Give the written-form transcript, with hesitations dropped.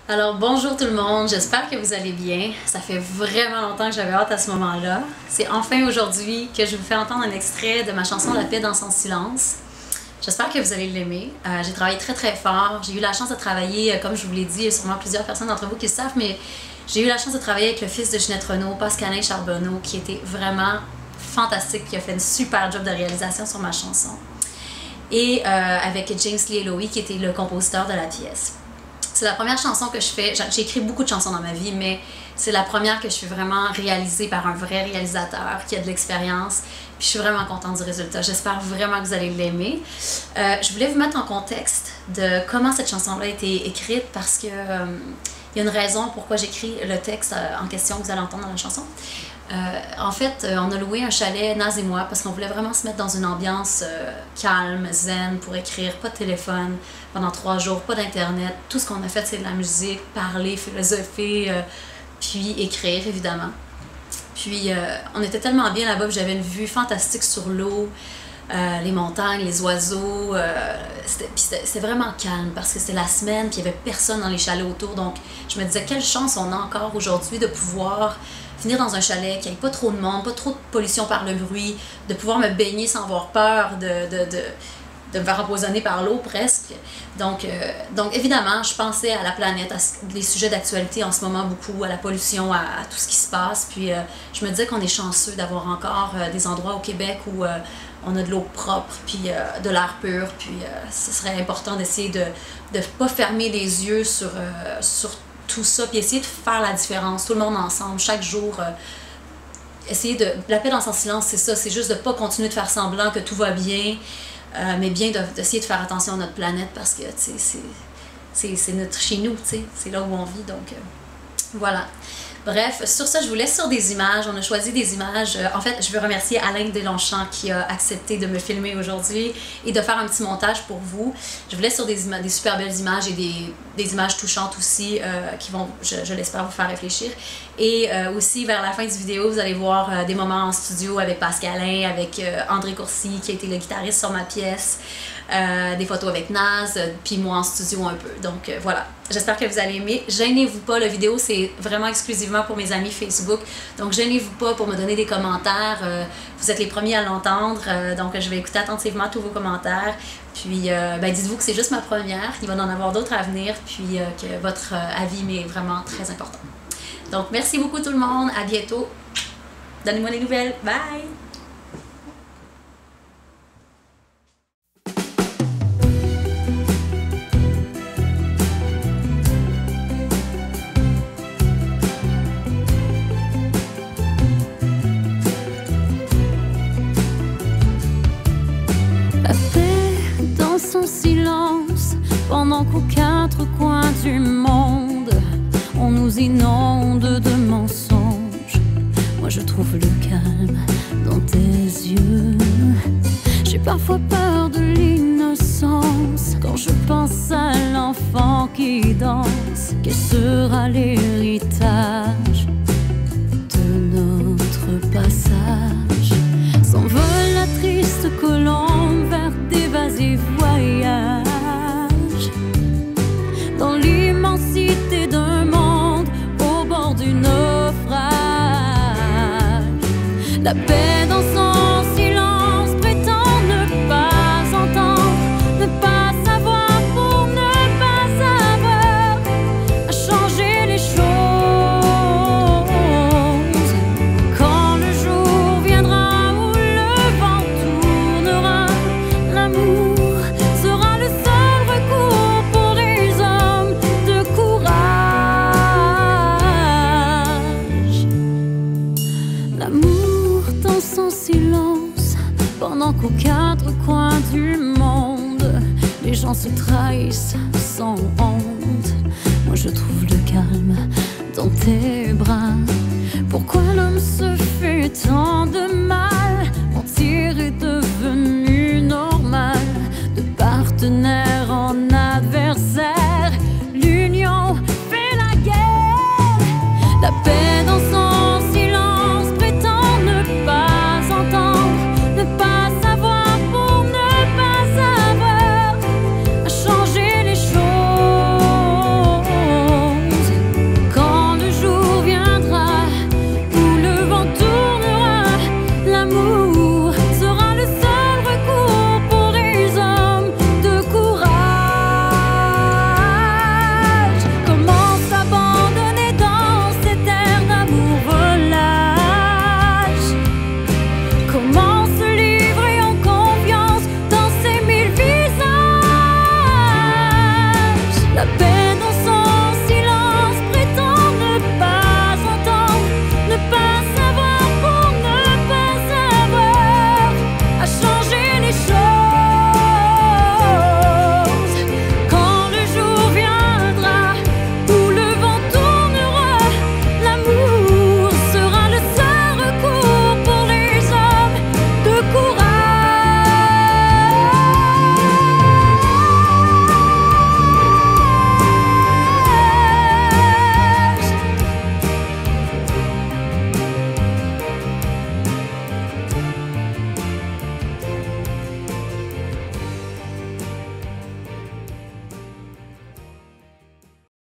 Alors bonjour tout le monde, j'espère que vous allez bien. Ça fait vraiment longtemps que j'avais hâte à ce moment-là. C'est enfin aujourd'hui que je vous fais entendre un extrait de ma chanson La paix dans son silence. J'espère que vous allez l'aimer. J'ai travaillé très fort. J'ai eu la chance de travailler, comme je vous l'ai dit, il y a sûrement plusieurs personnes d'entre vous qui le savent, mais j'ai eu la chance de travailler avec le fils de Ginette Renault, Pascalin Charbonneau, qui était vraiment fantastique, qui a fait une super job de réalisation sur ma chanson. Et avec James Lee Eloy, qui était le compositeur de la pièce. C'est la première chanson que je fais. J'ai écrit beaucoup de chansons dans ma vie, mais c'est la première que je suis vraiment réalisée par un vrai réalisateur qui a de l'expérience. Puis je suis vraiment contente du résultat. J'espère vraiment que vous allez l'aimer. Je voulais vous mettre en contexte de comment cette chanson-là a été écrite parce que il y a une raison pourquoi j'écris le texte en question que vous allez entendre dans la chanson. En fait, on a loué un chalet, Naz et moi, parce qu'on voulait vraiment se mettre dans une ambiance calme, zen, pour écrire, pas de téléphone pendant 3 jours, pas d'internet. Tout ce qu'on a fait, c'est de la musique, parler, philosopher, puis écrire, évidemment. Puis on était tellement bien là-bas, j'avais une vue fantastique sur l'eau, les montagnes, les oiseaux. C'était vraiment calme parce que c'était la semaine, puis il n'y avait personne dans les chalets autour. Donc je me disais, quelle chance on a encore aujourd'hui de pouvoir venir dans un chalet, qu'il n'y ait pas trop de monde, pas trop de pollution par le bruit, de pouvoir me baigner sans avoir peur de me faire empoisonner par l'eau presque. Donc évidemment, je pensais à la planète, à des sujets d'actualité en ce moment beaucoup, à la pollution, à tout ce qui se passe. Puis je me disais qu'on est chanceux d'avoir encore des endroits au Québec où on a de l'eau propre, puis de l'air pur. Puis ce serait important d'essayer de ne pas fermer les yeux sur tout ça, puis essayer de faire la différence, tout le monde ensemble, chaque jour. Essayer de... La paix dans son silence, c'est ça, c'est juste de ne pas continuer de faire semblant que tout va bien, mais bien d'essayer de faire attention à notre planète parce que c'est notre chez nous, c'est là où on vit, donc voilà. Bref, sur ça, je vous laisse sur des images. On a choisi des images. En fait, je veux remercier Alain Deslongchamps qui a accepté de me filmer aujourd'hui et de faire un petit montage pour vous. Je vous laisse sur des super belles images et des images touchantes aussi qui vont, je l'espère, vous faire réfléchir. Et aussi, vers la fin du vidéo, vous allez voir des moments en studio avec Pascalin, avec André Courcy qui a été le guitariste sur ma pièce. Des photos avec Naz, puis moi en studio un peu. Donc voilà, j'espère que vous allez aimer. Gênez-vous pas, la vidéo c'est vraiment exclusivement pour mes amis Facebook. Donc gênez-vous pas pour me donner des commentaires. Vous êtes les premiers à l'entendre, donc je vais écouter attentivement tous vos commentaires. Puis dites-vous que c'est juste ma première, il va en avoir d'autres à venir, puis que votre avis m'est vraiment très important. Donc merci beaucoup tout le monde, à bientôt. Donnez-moi des nouvelles, bye! Pendant qu'aux 4 coins du monde on nous inonde de mensonges, moi je trouve le calme dans tes yeux. J'ai parfois peur de l'innocence quand je pense à l'enfant qui danse. Quel sera l'héritage de notre passage? S'envole la triste colombe vers d'évasés voyages dans l'immensité d'un monde au bord du naufrage. La paix dans son silence prétend ne pas entendre, ne pas savoir pour ne pas savoir à changer les choses. Quand le jour viendra où le vent tournera, l'amour sera le seul recours pour les hommes de courage. L'amour dans son silence, pendant qu'aux 4 coins du monde les gens se trahissent sans honte. Moi je trouve le calme dans tes bras. Pourquoi l'homme se fait tant de mal?